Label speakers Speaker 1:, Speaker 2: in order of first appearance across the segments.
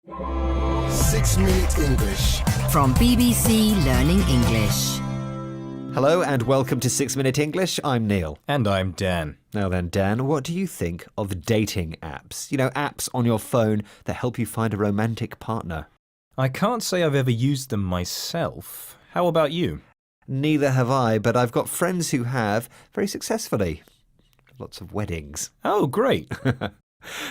Speaker 1: 6-Minute English.
Speaker 2: From BBC Learning English.
Speaker 3: Hello and welcome to 6-Minute English. I'm Neil.
Speaker 4: And I'm Dan.
Speaker 3: Now then, Dan, what do you think of dating apps? You know, apps on your phone that help you find a romantic partner.
Speaker 4: I can't say I've ever used them myself. How about you?
Speaker 3: Neither have I, but I've got friends who have, very successfully. Lots of weddings.
Speaker 4: Oh, great.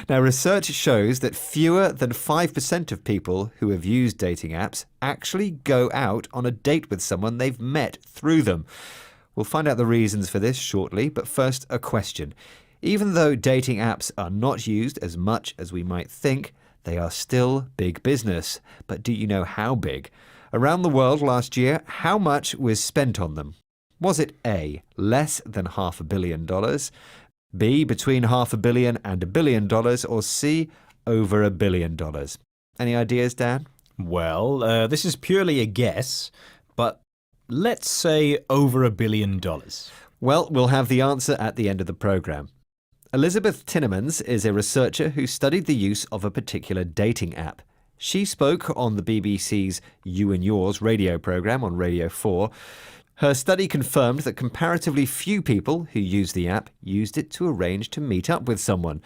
Speaker 3: Now, research shows that fewer than 5% of people who have used dating apps actually go out on a date with someone they've met through them. We'll find out the reasons for this shortly, but first, a question. Even though dating apps are not used as much as we might think, they are still big business. But do you know how big? Around the world last year, how much was spent on them? Was it A, less than $500 million, B, between $500 million and $1 billion, or C, over $1 billion? Any ideas, Dan?
Speaker 4: Well, this is purely a guess, but let's say over $1 billion.
Speaker 3: Well, we'll have the answer at the end of the programme. Elizabeth Tinnemans is a researcher who studied the use of a particular dating app. She spoke on the BBC's You and Yours radio programme on Radio 4. Her study confirmed that comparatively few people who used the app used it to arrange to meet up with someone.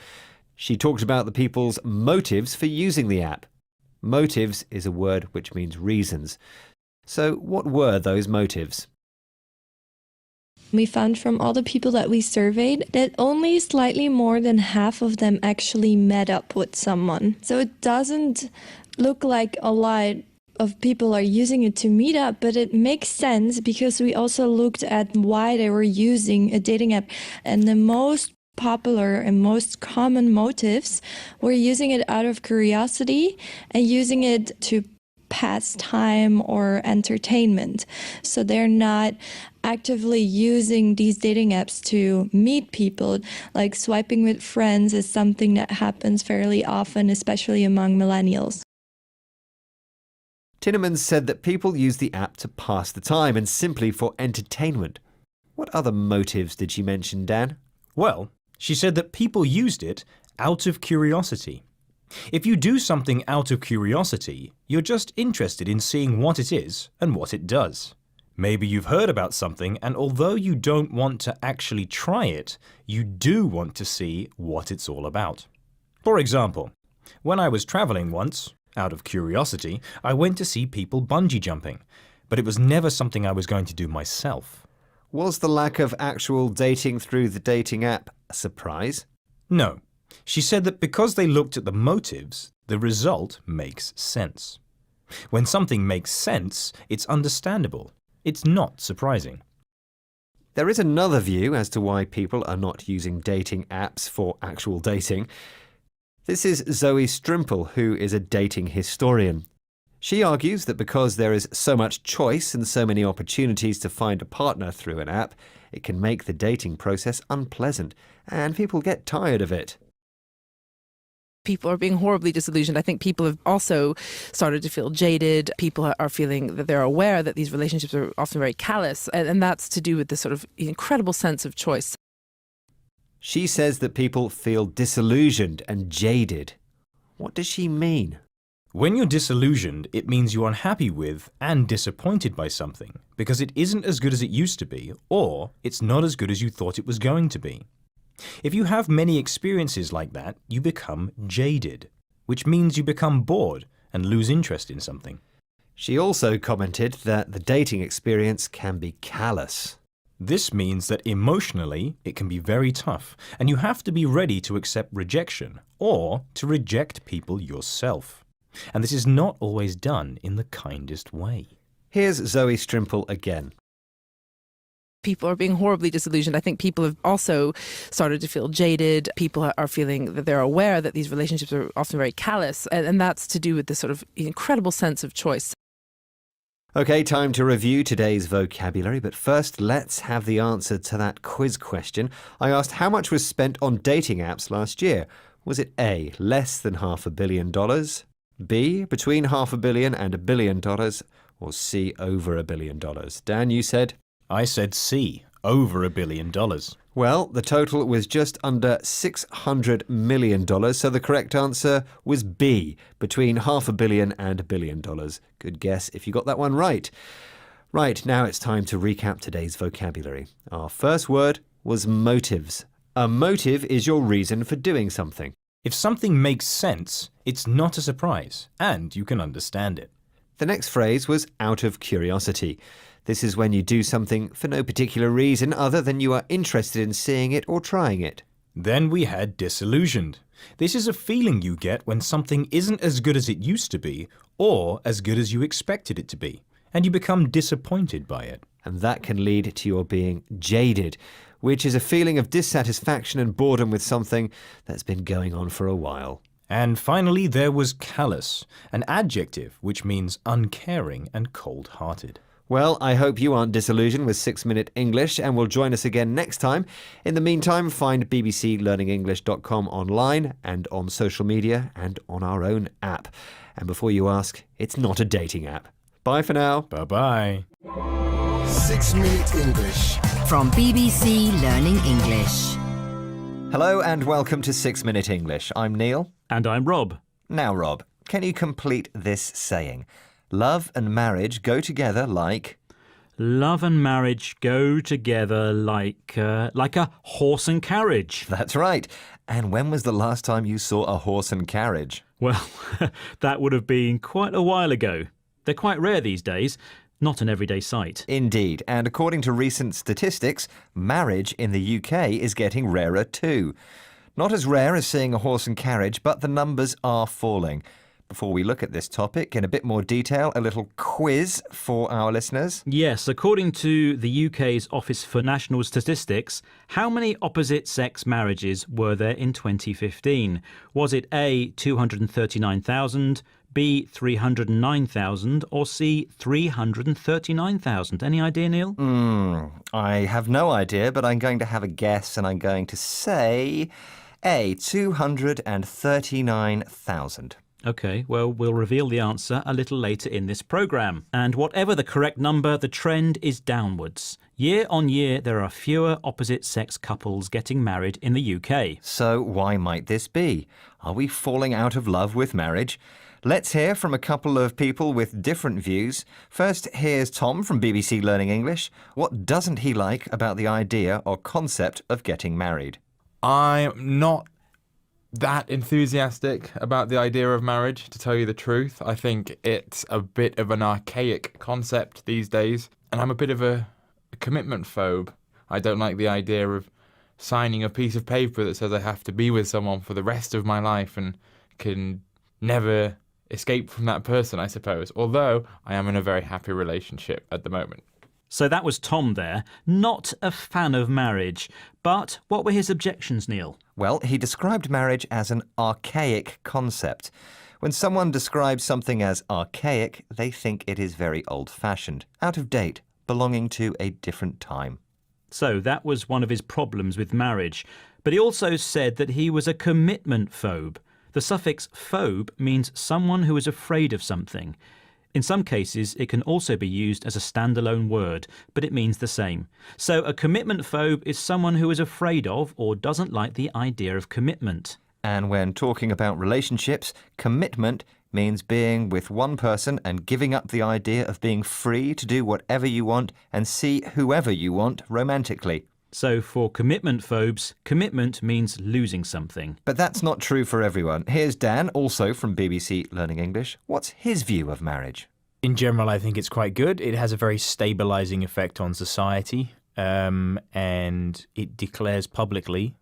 Speaker 3: She talked about the people's motives for using the app. Motives is a word which means reasons. So what were those motives?
Speaker 5: We found from all the people that we surveyed that only slightly more than half of them actually met up with someone. So it doesn't look like a lot of people are using it to meet up, but it makes sense because we also looked at why they were using a dating app. And the most popular and most common motives were using it out of curiosity and using it to pass time or entertainment. So they're not actively using these dating apps to meet people. Like swiping with friends is something that happens fairly often, especially among millennials.
Speaker 3: Tinnemans said that people use the app to pass the time and simply for entertainment. What other motives did she mention, Dan?
Speaker 4: Well, she said that people used it out of curiosity. If you do something out of curiosity, you're just interested in seeing what it is and what it does. Maybe you've heard about something, and although you don't want to actually try it, you do want to see what it's all about. For example, when I was traveling once, out of curiosity, I went to see people bungee jumping, but it was never something I was going to do myself.
Speaker 3: Was the lack of actual dating through the dating app a surprise?
Speaker 4: No. She said that because they looked at the motives, the result makes sense. When something makes sense, it's understandable. It's not surprising.
Speaker 3: There is another view as to why people are not using dating apps for actual dating. This is Zoe Strimple, who is a dating historian. She argues that because there is so much choice and so many opportunities to find a partner through an app, it can make the dating process unpleasant, and people get tired of it.
Speaker 6: People are being horribly disillusioned. I think people have also started to feel jaded. People are feeling that they're aware that these relationships are often very callous, and that's to do with this sort of incredible sense of choice.
Speaker 3: She says that people feel disillusioned and jaded. What does she mean?
Speaker 4: When you're disillusioned, it means you're unhappy with and disappointed by something because it isn't as good as it used to be, or it's not as good as you thought it was going to be. If you have many experiences like that, you become jaded, which means you become bored and lose interest in something.
Speaker 3: She also commented that the dating experience can be callous.
Speaker 4: This means that emotionally, it can be very tough, and you have to be ready to accept rejection or to reject people yourself. And this is not always done in the kindest way.
Speaker 3: Here's Zoe Strimple again.
Speaker 6: People are being horribly disillusioned. I think people have also started to feel jaded. People are feeling that they're aware that these relationships are often very callous, and that's to do with this sort of incredible sense of choice.
Speaker 3: OK, time to review today's vocabulary, but first let's have the answer to that quiz question. I asked how much was spent on dating apps last year. Was it A, less than $500 million, B, between $500 million and $1 billion, or C, over $1 billion? Dan, you said?
Speaker 4: I said C, over $1 billion.
Speaker 3: Well, the total was just under $600 million, so the correct answer was B, between $500 million and $1 billion. Good guess if you got that one right. Right, now it's time to recap today's vocabulary. Our first word was motives. A motive is your reason for doing something.
Speaker 4: If something makes sense, it's not a surprise, and you can understand it.
Speaker 3: The next phrase was out of curiosity. This is when you do something for no particular reason other than you are interested in seeing it or trying it.
Speaker 4: Then we had disillusioned. This is a feeling you get when something isn't as good as it used to be, or as good as you expected it to be, and you become disappointed by it.
Speaker 3: And that can lead to your being jaded, which is a feeling of dissatisfaction and boredom with something that's been going on for a while.
Speaker 4: And finally, there was callous, an adjective which means uncaring and cold-hearted.
Speaker 3: Well, I hope you aren't disillusioned with 6 Minute English and will join us again next time. In the meantime, find bbclearningenglish.com online and on social media and on our own app. And before you ask, it's not a dating app. Bye for now.
Speaker 4: Bye-bye.
Speaker 1: 6 Minute English.
Speaker 2: From BBC Learning English.
Speaker 3: Hello and welcome to 6 Minute English. I'm Neil.
Speaker 7: And I'm Rob.
Speaker 3: Now, Rob, can you complete this saying? Love and marriage go together like...
Speaker 7: Love and marriage go together like a horse and carriage.
Speaker 3: That's right. And when was the last time you saw a horse and carriage?
Speaker 7: Well, that would have been quite a while ago. They're quite rare these days, not an everyday sight.
Speaker 3: Indeed. And according to recent statistics, marriage in the UK is getting rarer too. Not as rare as seeing a horse and carriage, but the numbers are falling. Before we look at this topic in a bit more detail, a little quiz for our listeners.
Speaker 7: Yes, according to the UK's Office for National Statistics, how many opposite-sex marriages were there in 2015? Was it A, 239,000, B, 309,000, or C, 339,000? Any idea, Neil?
Speaker 3: I have no idea, but I'm going to have a guess and I'm going to say A, 239,000.
Speaker 7: OK, well, we'll reveal the answer a little later in this programme. And whatever the correct number, the trend is downwards. Year on year, there are fewer opposite-sex couples getting married in the UK.
Speaker 3: So why might this be? Are we falling out of love with marriage? Let's hear from a couple of people with different views. First, here's Tom from BBC Learning English. What doesn't he like about the idea or concept of getting married?
Speaker 8: I'm not that enthusiastic about the idea of marriage, to tell you the truth. I think it's a bit of an archaic concept these days, and I'm a bit of a commitment phobe. I don't like the idea of signing a piece of paper that says I have to be with someone for the rest of my life and can never escape from that person, I suppose, although I am in a very happy relationship at the moment.
Speaker 7: So that was Tom there, not a fan of marriage. But what were his objections, Neil?
Speaker 3: Well, he described marriage as an archaic concept. When someone describes something as archaic, they think it is very old-fashioned, out of date, belonging to a different time.
Speaker 7: So that was one of his problems with marriage. But he also said that he was a commitment phobe. The suffix phobe means someone who is afraid of something. In some cases, it can also be used as a standalone word, but it means the same. So a commitment phobe is someone who is afraid of or doesn't like the idea of commitment.
Speaker 3: And when talking about relationships, commitment means being with one person and giving up the idea of being free to do whatever you want and see whoever you want romantically.
Speaker 7: So for commitment phobes, commitment means losing something.
Speaker 3: But that's not true for everyone. Here's Dan, also from BBC Learning English. What's his view of marriage?
Speaker 4: In general, I think it's quite good. It has a very stabilising effect on society, and it declares publicly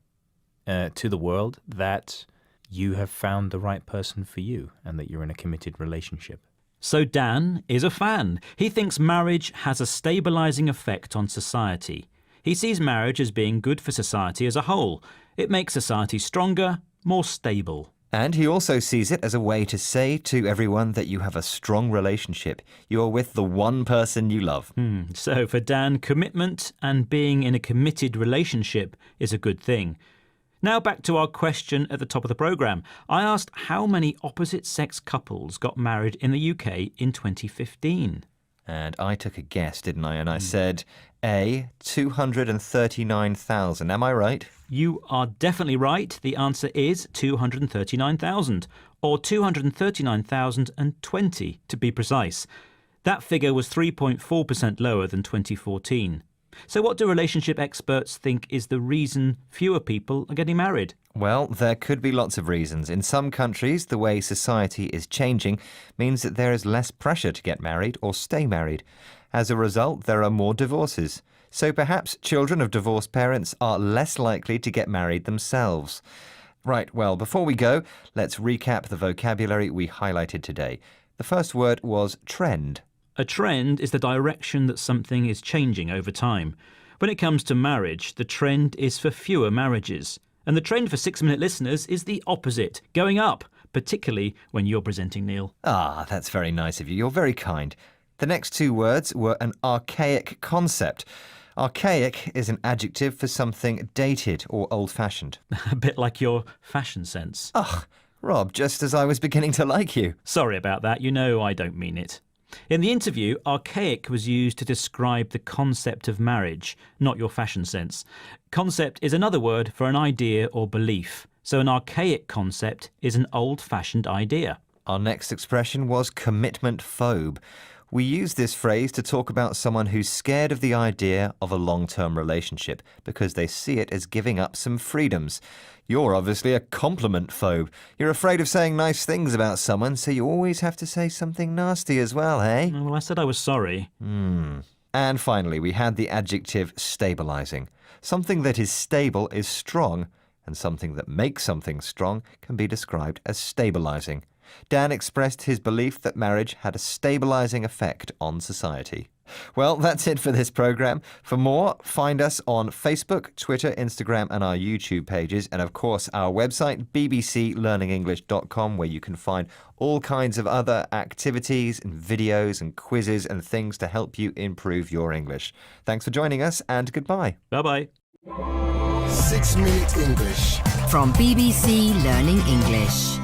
Speaker 4: to the world that you have found the right person for you and that you're in a committed relationship.
Speaker 7: So Dan is a fan. He thinks marriage has a stabilising effect on society. He sees marriage as being good for society as a whole. It makes society stronger, more stable.
Speaker 3: And he also sees it as a way to say to everyone that you have a strong relationship. You're with the one person you love.
Speaker 7: So for Dan, commitment and being in a committed relationship is a good thing. Now back to our question at the top of the programme. I asked how many opposite-sex couples got married in the UK in 2015.
Speaker 3: And I took a guess, didn't I? And I said A, 239,000. Am I right?
Speaker 7: You are definitely right. The answer is 239,000, or 239,020 to be precise. That figure was 3.4% lower than 2014. So what do relationship experts think is the reason fewer people are getting married?
Speaker 3: Well, there could be lots of reasons. In some countries, the way society is changing means that there is less pressure to get married or stay married. As a result, there are more divorces. So perhaps children of divorced parents are less likely to get married themselves. Right, well, before we go, let's recap the vocabulary we highlighted today. The first word was trend.
Speaker 7: A trend is the direction that something is changing over time. When it comes to marriage, the trend is for fewer marriages. And the trend for 6 Minute listeners is the opposite, going up, particularly when you're presenting, Neil.
Speaker 3: Ah, that's very nice of you. You're very kind. The next two words were an archaic concept. Archaic is an adjective for something dated or old-fashioned.
Speaker 7: A bit like your fashion sense.
Speaker 3: Ugh, Rob, just as I was beginning to like you.
Speaker 7: Sorry about that. You know I don't mean it. In the interview, archaic was used to describe the concept of marriage, not your fashion sense. Concept is another word for an idea or belief. So an archaic concept is an old-fashioned idea.
Speaker 3: Our next expression was commitment phobe. We use this phrase to talk about someone who's scared of the idea of a long-term relationship because they see it as giving up some freedoms. You're obviously a compliment phobe. You're afraid of saying nice things about someone, so you always have to say something nasty as well, eh?
Speaker 7: Well, I said I was sorry.
Speaker 3: And finally, we had the adjective stabilizing. Something that is stable is strong, and something that makes something strong can be described as stabilizing. Dan expressed his belief that marriage had a stabilizing effect on society. Well, that's it for this program. For more, find us on Facebook, Twitter, Instagram, and our YouTube pages, and of course our website, bbclearningenglish.com, where you can find all kinds of other activities and videos and quizzes and things to help you improve your English. Thanks for joining us, and goodbye.
Speaker 7: Bye-bye.
Speaker 1: 6 Minute English.
Speaker 2: From BBC Learning English.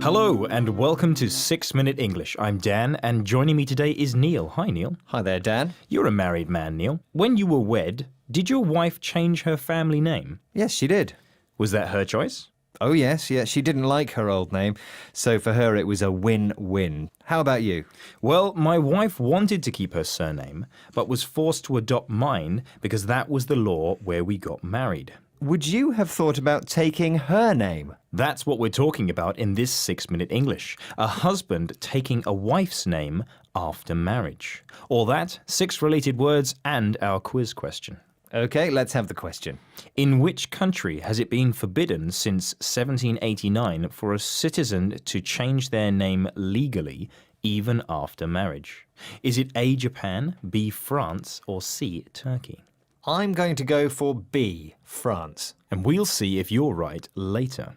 Speaker 4: Hello and welcome to 6 Minute English. I'm Dan and joining me today is Neil. Hi, Neil.
Speaker 3: Hi there, Dan.
Speaker 4: You're a married man, Neil. When you were wed, did your wife change her family name?
Speaker 3: Yes, she did.
Speaker 4: Was that her choice?
Speaker 3: Oh, yes, she didn't like her old name, so for her it was a win-win. How about you?
Speaker 4: Well, my wife wanted to keep her surname, but was forced to adopt mine because that was the law where we got married.
Speaker 3: Would you have thought about taking her name?
Speaker 4: That's what we're talking about in this 6 Minute English. A husband taking a wife's name after marriage. All that, 6 related words, and our quiz question.
Speaker 3: Okay, let's have the question.
Speaker 4: In which country has it been forbidden since 1789 for a citizen to change their name legally even after marriage? Is it A, Japan, B, France, or C, Turkey?
Speaker 3: I'm going to go for B, France.
Speaker 4: And we'll see if you're right later.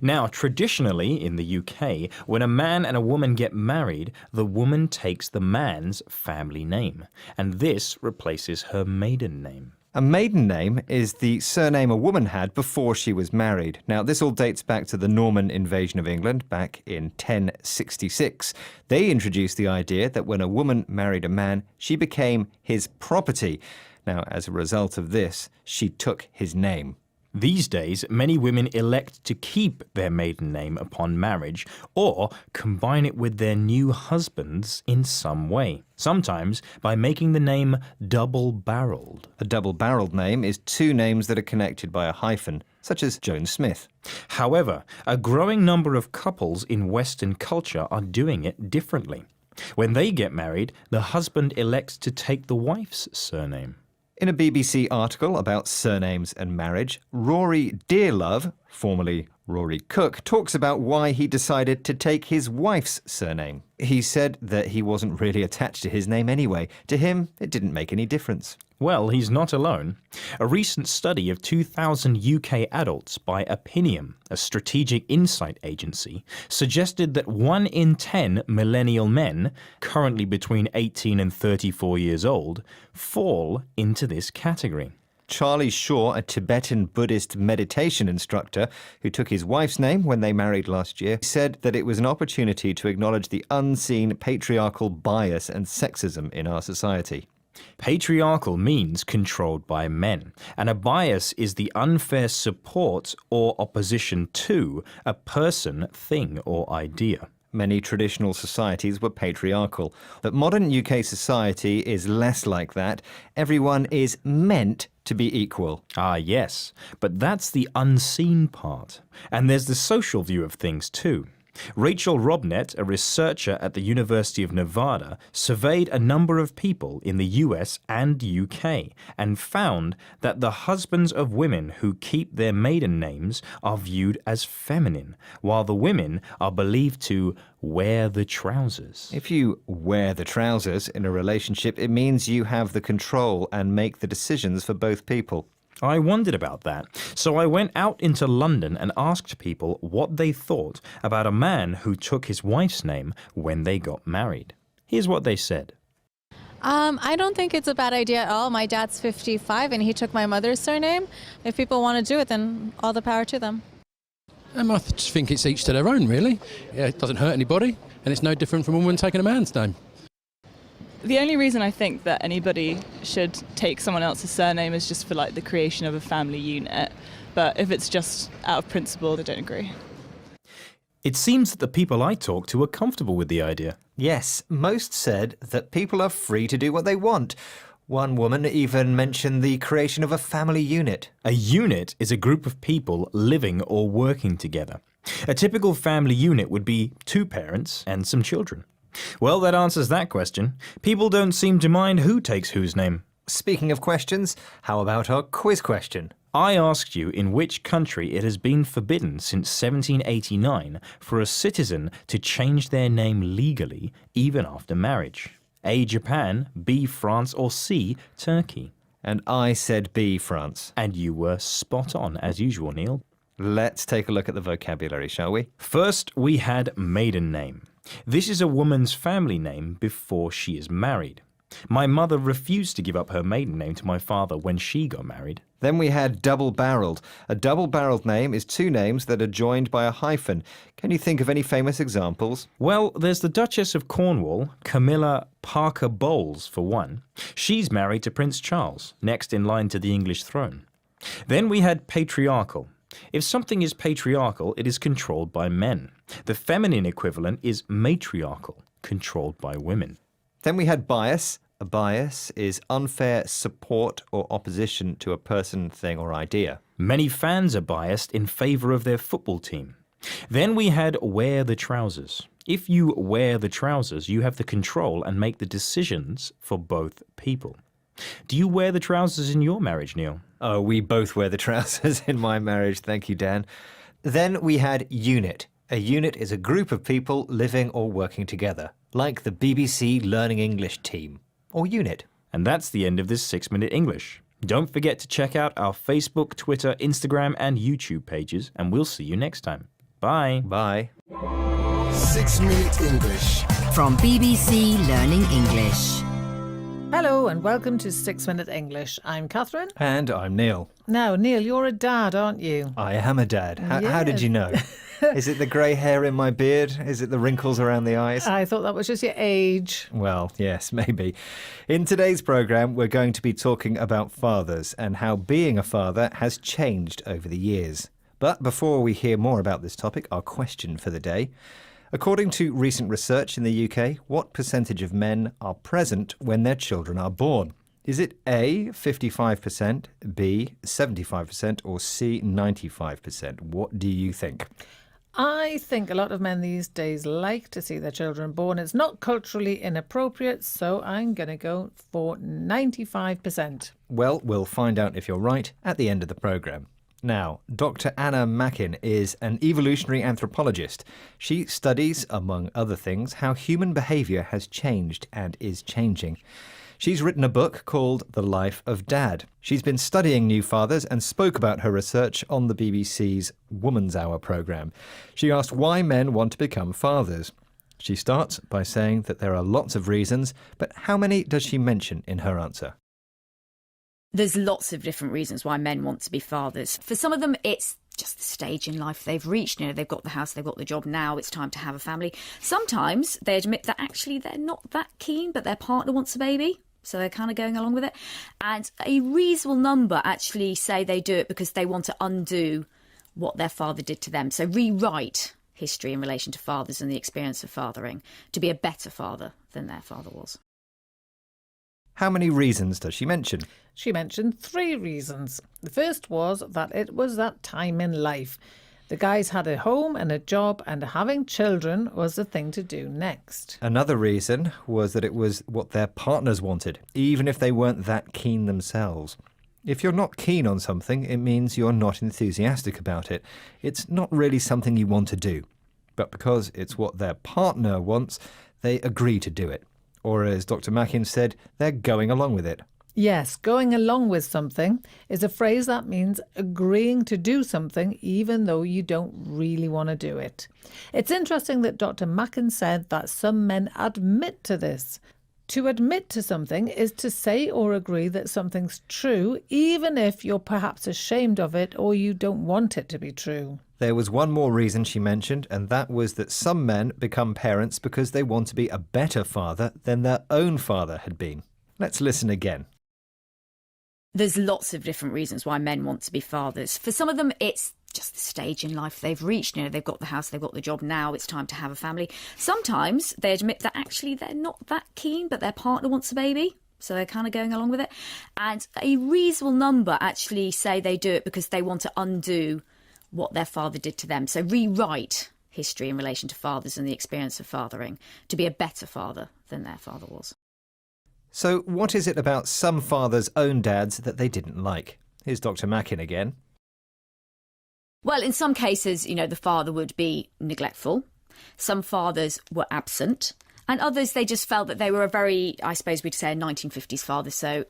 Speaker 4: Now, traditionally in the UK, when a man and a woman get married, the woman takes the man's family name, and this replaces her maiden name.
Speaker 3: A maiden name is the surname a woman had before she was married. Now, this all dates back to the Norman invasion of England back in 1066. They introduced the idea that when a woman married a man, she became his property. Now, as a result of this, she took his name.
Speaker 4: These days, many women elect to keep their maiden name upon marriage or combine it with their new husband's in some way, sometimes by making the name double-barreled.
Speaker 3: A double-barreled name is 2 names that are connected by a hyphen, such as Jones Smith.
Speaker 4: However, a growing number of couples in Western culture are doing it differently. When they get married, the husband elects to take the wife's surname.
Speaker 3: In a BBC article about surnames and marriage, Rory Dearlove, formerly Rory Cook, talks about why he decided to take his wife's surname. He said that he wasn't really attached to his name anyway. To him, it didn't make any difference.
Speaker 4: Well, he's not alone. A recent study of 2,000 UK adults by Opinium, a strategic insight agency, suggested that 1 in 10 millennial men, currently between 18 and 34 years old, fall into this category.
Speaker 3: Charlie Shaw, a Tibetan Buddhist meditation instructor who took his wife's name when they married last year, said that it was an opportunity to acknowledge the unseen patriarchal bias and sexism in our society.
Speaker 4: Patriarchal means controlled by men, and a bias is the unfair support or opposition to a person, thing, or idea.
Speaker 3: Many traditional societies were patriarchal, but modern UK society is less like that. Everyone is meant to be equal.
Speaker 4: Ah, yes, but that's the unseen part. And there's the social view of things too. Rachel Robnett, a researcher at the University of Nevada, surveyed a number of people in the US and UK and found that the husbands of women who keep their maiden names are viewed as feminine, while the women are believed to wear the trousers.
Speaker 3: If you wear the trousers in a relationship, it means you have the control and make the decisions for both people.
Speaker 4: I wondered about that, so I went out into London and asked people what they thought about a man who took his wife's name when they got married. Here's what they said.
Speaker 9: I don't think it's a bad idea at all. My dad's 55 and he took my mother's surname. If people want to do it, then all the power to them.
Speaker 10: I just think it's each to their own, really. Yeah, it doesn't hurt anybody, and it's no different from a woman taking a man's name.
Speaker 11: The only reason I think that anybody should take someone else's surname is just for like the creation of a family unit. But if it's just out of principle, I don't agree.
Speaker 4: It seems that the people I talked to are comfortable with the idea.
Speaker 3: Yes, most said that people are free to do what they want. One woman even mentioned the creation of a family unit.
Speaker 4: A unit is a group of people living or working together. A typical family unit would be 2 parents and some children. Well, that answers that question. People don't seem to mind who takes whose name.
Speaker 3: Speaking of questions, how about our quiz question?
Speaker 4: I asked you in which country it has been forbidden since 1789 for a citizen to change their name legally even after marriage. A, Japan, B, France, or C, Turkey.
Speaker 3: And I said B, France.
Speaker 4: And you were spot on, as usual, Neil.
Speaker 3: Let's take a look at the vocabulary, shall we?
Speaker 4: First, we had maiden name. This is a woman's family name before she is married. My mother refused to give up her maiden name to my father when she got married.
Speaker 3: Then we had double-barreled. A double-barreled name is 2 names that are joined by a hyphen. Can you think of any famous examples?
Speaker 4: Well, there's the Duchess of Cornwall, Camilla Parker Bowles, for one. She's married to Prince Charles, next in line to the English throne. Then we had patriarchal. If something is patriarchal, it is controlled by men. The feminine equivalent is matriarchal, controlled by women.
Speaker 3: Then we had bias. A bias is unfair support or opposition to a person, thing, or idea.
Speaker 4: Many fans are biased in favour of their football team. Then we had wear the trousers. If you wear the trousers, you have the control and make the decisions for both people. Do you wear the trousers in your marriage, Neil?
Speaker 3: Oh, we both wear the trousers in my marriage, thank you, Dan. Then we had unit. A unit is a group of people living or working together, like the BBC Learning English team, or unit.
Speaker 4: And that's the end of this 6-Minute English. Don't forget to check out our Facebook, Twitter, Instagram, and YouTube pages, and we'll see you next time. Bye.
Speaker 3: Bye.
Speaker 1: 6-Minute English.
Speaker 2: From BBC Learning English.
Speaker 12: Hello and welcome to 6-Minute English. I'm Catherine.
Speaker 3: And I'm Neil.
Speaker 12: Now, Neil, you're a dad, aren't you?
Speaker 3: I am a dad. How did
Speaker 12: Yes.
Speaker 3: you know? Is it the grey hair in my beard? Is it the wrinkles around the eyes?
Speaker 12: I thought that was just your age.
Speaker 3: Well, yes, maybe. In today's programme, we're going to be talking about fathers and how being a father has changed over the years. But before we hear more about this topic, our question for the day. According to recent research in the UK, what percentage of men are present when their children are born? Is it A, 55%, B, 75%, or C, 95%? What do you think?
Speaker 12: I think a lot of men these days like to see their children born. It's not culturally inappropriate, so I'm going to go for 95%.
Speaker 3: Well, we'll find out if you're right at the end of the programme. Now, Dr. Anna Mackin is an evolutionary anthropologist. She studies, among other things, how human behaviour has changed and is changing. She's written a book called The Life of Dad. She's been studying new fathers and spoke about her research on the BBC's Woman's Hour programme. She asked why men want to become fathers. She starts by saying that there are lots of reasons, but how many does she mention in her answer?
Speaker 13: There's lots of different reasons why men want to be fathers. For some of them, it's just the stage in life they've reached. You know, they've got the house, they've got the job, now it's time to have a family. Sometimes they admit that actually they're not that keen, but their partner wants a baby, so they're kind of going along with it. And a reasonable number actually say they do it because they want to undo what their father did to them. So rewrite history in relation to fathers and the experience of fathering to be a better father than their father was.
Speaker 3: How many reasons does she mention?
Speaker 12: She mentioned 3 reasons. The first was that it was that time in life. The guys had a home and a job, and having children was the thing to do next.
Speaker 3: Another reason was that it was what their partners wanted, even if they weren't that keen themselves. If you're not keen on something, it means you're not enthusiastic about it. It's not really something you want to do. But because it's what their partner wants, they agree to do it. Or as Dr. Mackin said, they're going along with it.
Speaker 12: Yes, going along with something is a phrase that means agreeing to do something even though you don't really want to do it. It's interesting that Dr. Mackin said that some men admit to this. To admit to something is to say or agree that something's true, even if you're perhaps ashamed of it or you don't want it to be true.
Speaker 3: There was one more reason she mentioned, and that was that some men become parents because they want to be a better father than their own father had been. Let's listen again.
Speaker 13: There's lots of different reasons why men want to be fathers. For some of them, it's just the stage in life they've reached. You know, they've got the house, they've got the job, now it's time to have a family. Sometimes they admit that actually they're not that keen, but their partner wants a baby, so they're kind of going along with it. And a reasonable number actually say they do it because they want to undo what their father did to them. So rewrite history in relation to fathers and the experience of fathering to be a better father than their father was.
Speaker 3: So what is it about some fathers' own dads that they didn't like? Here's Dr. Mackin again.
Speaker 13: Well, in some cases, you know, the father would be neglectful. Some fathers were absent. And others, they just felt that they were a very, I suppose we'd say, a 1950s father, so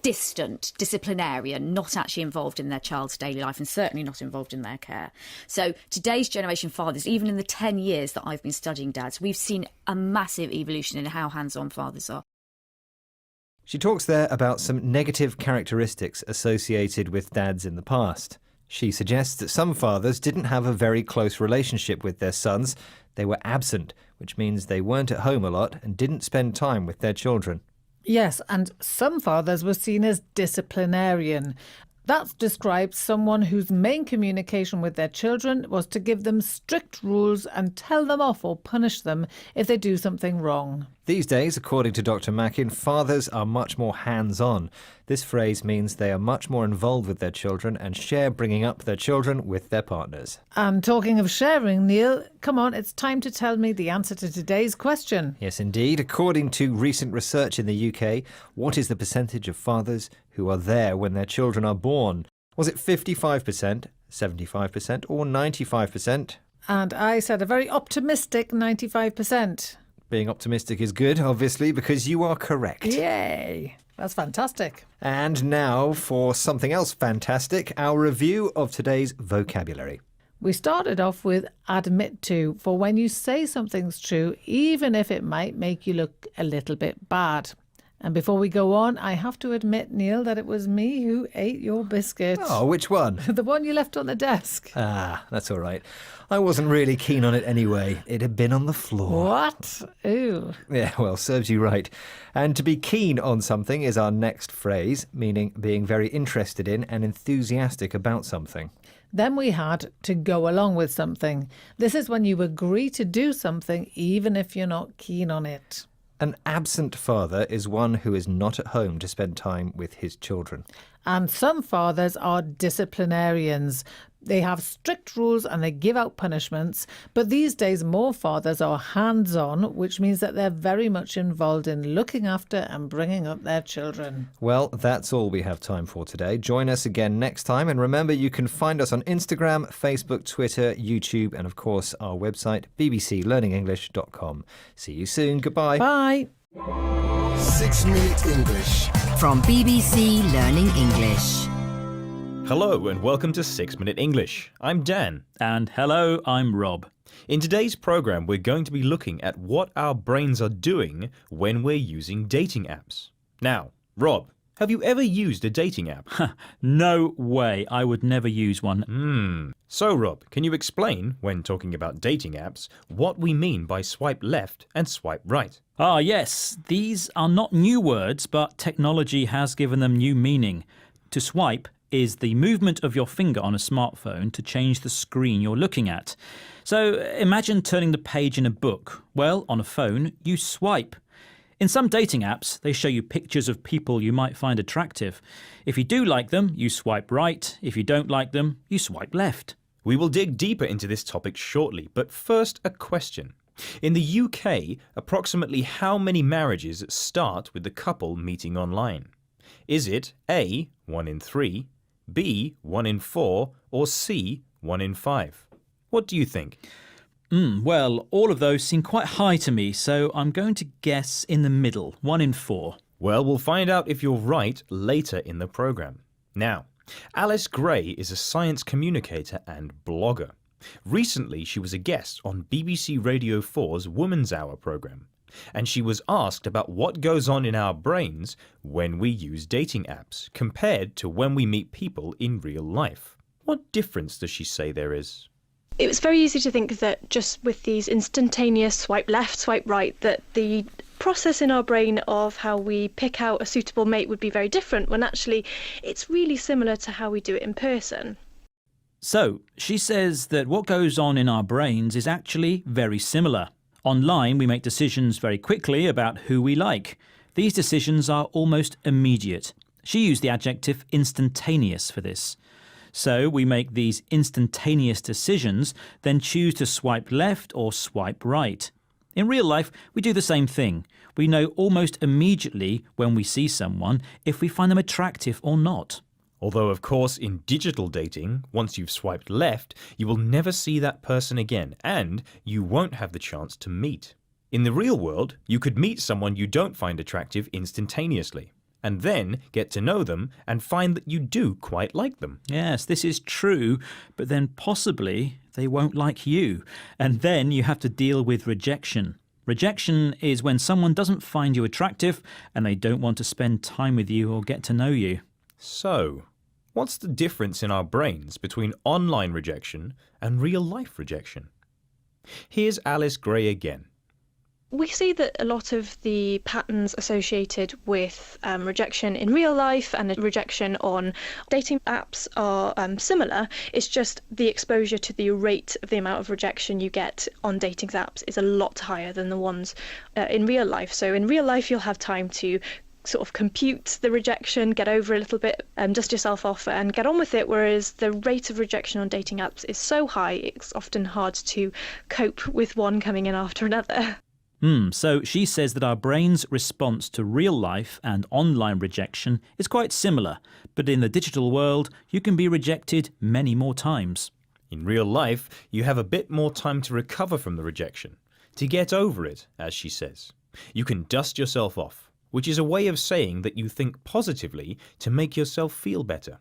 Speaker 13: distant, disciplinarian, not actually involved in their child's daily life and certainly not involved in their care. So today's generation fathers, even in the 10 years that I've been studying dads, we've seen a massive evolution in how hands-on fathers are.
Speaker 3: She talks there about some negative characteristics associated with dads in the past. She suggests that some fathers didn't have a very close relationship with their sons. They were absent, which means they weren't at home a lot and didn't spend time with their children.
Speaker 12: Yes, and some fathers were seen as disciplinarian. That describes someone whose main communication with their children was to give them strict rules and tell them off or punish them if they do something wrong.
Speaker 3: These days, according to Dr. Mackin, fathers are much more hands-on. This phrase means they are much more involved with their children and share bringing up their children with their partners.
Speaker 12: And talking of sharing, Neil, come on, it's time to tell me the answer to today's question.
Speaker 3: Yes, indeed. According to recent research in the UK, what is the percentage of fathers who are there when their children are born? Was it 55%, 75% or 95%?
Speaker 12: And I said a very optimistic 95%.
Speaker 3: Being optimistic is good, obviously, because you are correct.
Speaker 12: Yay! That's fantastic.
Speaker 3: And now for something else fantastic, our review of today's vocabulary.
Speaker 12: We started off with admit to, for when you say something's true, even if it might make you look a little bit bad. And before we go on, I have to admit, Neil, that it was me who ate your biscuit.
Speaker 3: Oh, which one?
Speaker 12: The one you left on the desk.
Speaker 3: Ah, that's all right. I wasn't really keen on it anyway. It had been on the floor.
Speaker 12: What? Ooh.
Speaker 3: Yeah, well, serves you right. And to be keen on something is our next phrase, meaning being very interested in and enthusiastic about something.
Speaker 12: Then we had to go along with something. This is when you agree to do something even if you're not keen on it.
Speaker 3: An absent father is one who is not at home to spend time with his children.
Speaker 12: And some fathers are disciplinarians. They have strict rules and they give out punishments. But these days, more fathers are hands-on, which means that they're very much involved in looking after and bringing up their children.
Speaker 3: Well, that's all we have time for today. Join us again next time. And remember, you can find us on Instagram, Facebook, Twitter, YouTube, and of course, our website, bbclearningenglish.com. See you soon. Goodbye.
Speaker 12: Bye.
Speaker 1: 6 Minute English.
Speaker 2: From BBC Learning English.
Speaker 4: Hello and welcome to 6 Minute English. I'm Dan.
Speaker 7: And hello, I'm Rob.
Speaker 4: In today's program, we're going to be looking at what our brains are doing when we're using dating apps. Now, Rob, Have you ever used a dating app?
Speaker 7: No way. I would never use one.
Speaker 4: So, Rob, can you explain, when talking about dating apps, what we mean by swipe left and swipe right?
Speaker 7: Ah, yes. These are not new words, but technology has given them new meaning. To swipe is the movement of your finger on a smartphone to change the screen you're looking at. So imagine turning the page in a book. Well, on a phone, you swipe. In some dating apps, they show you pictures of people you might find attractive. If you do like them, you swipe right. If you don't like them, you swipe left.
Speaker 4: We will dig deeper into this topic shortly, but first a question. In the UK, approximately how many marriages start with the couple meeting online? Is it A, 1 in 3, B, 1 in 4, or C, 1 in 5? What do you think?
Speaker 7: Well, all of those seem quite high to me, so I'm going to guess in the middle, 1 in 4.
Speaker 4: Well, we'll find out if you're right later in the programme. Now, Alice Gray is a science communicator and blogger. Recently, she was a guest on BBC Radio 4's Woman's Hour programme, and she was asked about what goes on in our brains when we use dating apps compared to when we meet people in real life. What difference does she say there is?
Speaker 14: It was very easy to think that just with these instantaneous swipe left, swipe right, that the process in our brain of how we pick out a suitable mate would be very different, when actually it's really similar to how we do it in person.
Speaker 7: So, she says that what goes on in our brains is actually very similar. Online, we make decisions very quickly about who we like. These decisions are almost immediate. She used the adjective instantaneous for this. So we make these instantaneous decisions, then choose to swipe left or swipe right. In real life, we do the same thing. We know almost immediately when we see someone if we find them attractive or not.
Speaker 4: Although, of course, in digital dating, once you've swiped left, you will never see that person again, and you won't have the chance to meet. In the real world, you could meet someone you don't find attractive instantaneously, and then get to know them and find that you do quite like them.
Speaker 7: Yes, this is true, but then possibly they won't like you, and then you have to deal with rejection. Rejection is when someone doesn't find you attractive and they don't want to spend time with you or get to know you.
Speaker 4: So, what's the difference in our brains between online rejection and real-life rejection? Here's Alice Gray again.
Speaker 14: We see that a lot of the patterns associated with rejection in real life and rejection on dating apps are similar. It's just the exposure to the rate of the amount of rejection you get on dating apps is a lot higher than the ones in real life. So in real life, you'll have time to sort of compute the rejection, get over a little bit, dust yourself off and get on with it, whereas the rate of rejection on dating apps is so high, it's often hard to cope with one coming in after another.
Speaker 7: So she says that our brain's response to real life and online rejection is quite similar, but in the digital world, you can be rejected many more times.
Speaker 4: In real life, you have a bit more time to recover from the rejection, to get over it, as she says. You can dust yourself off, which is a way of saying that you think positively to make yourself feel better.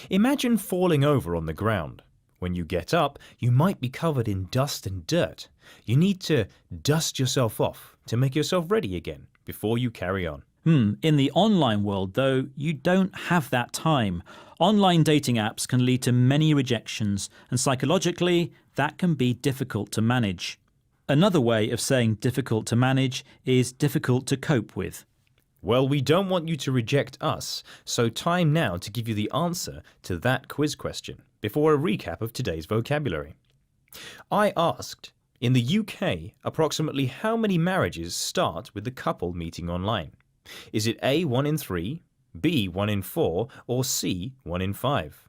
Speaker 4: Imagine falling over on the ground. When you get up, you might be covered in dust and dirt. You need to dust yourself off to make yourself ready again before you carry on.
Speaker 7: In the online world, though, you don't have that time. Online dating apps can lead to many rejections, and psychologically, that can be difficult to manage. Another way of saying difficult to manage is difficult to cope with.
Speaker 4: Well, we don't want you to reject us, so time now to give you the answer to that quiz question before a recap of today's vocabulary. I asked, in the UK, approximately how many marriages start with the couple meeting online? Is it A, 1 in 3, B, 1 in 4, or C, 1 in 5?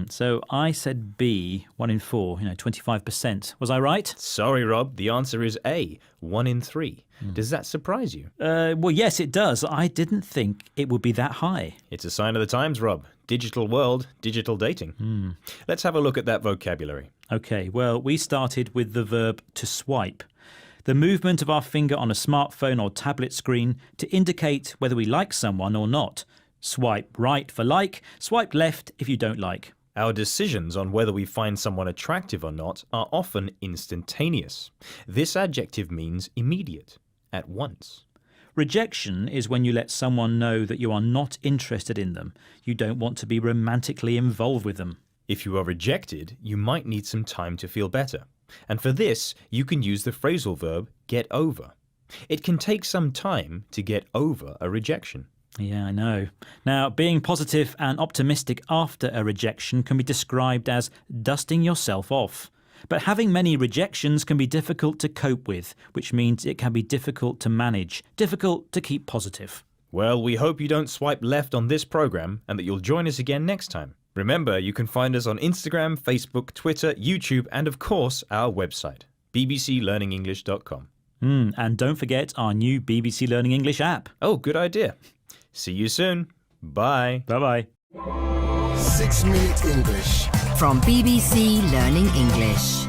Speaker 7: So I said B, 1 in 4, 25%. Was I right?
Speaker 4: Sorry, Rob, the answer is A, 1 in 3. Does that surprise you?
Speaker 7: Well, yes, it does. I didn't think it would be that high.
Speaker 4: It's a sign of the times, Rob. Digital world, digital dating. Let's have a look at that vocabulary.
Speaker 7: OK, well, we started with the verb to swipe. The movement of our finger on a smartphone or tablet screen to indicate whether we like someone or not. Swipe right for like, swipe left if you don't like.
Speaker 4: Our decisions on whether we find someone attractive or not are often instantaneous. This adjective means immediate, at once.
Speaker 7: Rejection is when you let someone know that you are not interested in them. You don't want to be romantically involved with them.
Speaker 4: If you are rejected, you might need some time to feel better. And for this, you can use the phrasal verb get over. It can take some time to get over a rejection.
Speaker 7: Yeah, I know. Now, being positive and optimistic after a rejection can be described as dusting yourself off. But having many rejections can be difficult to cope with, which means it can be difficult to manage, difficult to keep positive.
Speaker 4: Well, we hope you don't swipe left on this program and that you'll join us again next time. Remember, you can find us on Instagram, Facebook, Twitter, YouTube, and of course, our website, bbclearningenglish.com.
Speaker 7: And don't forget our new BBC Learning English app.
Speaker 4: Oh, good idea. See you soon. Bye.
Speaker 7: Bye-bye.
Speaker 1: 6 Minute English.
Speaker 2: From BBC Learning English.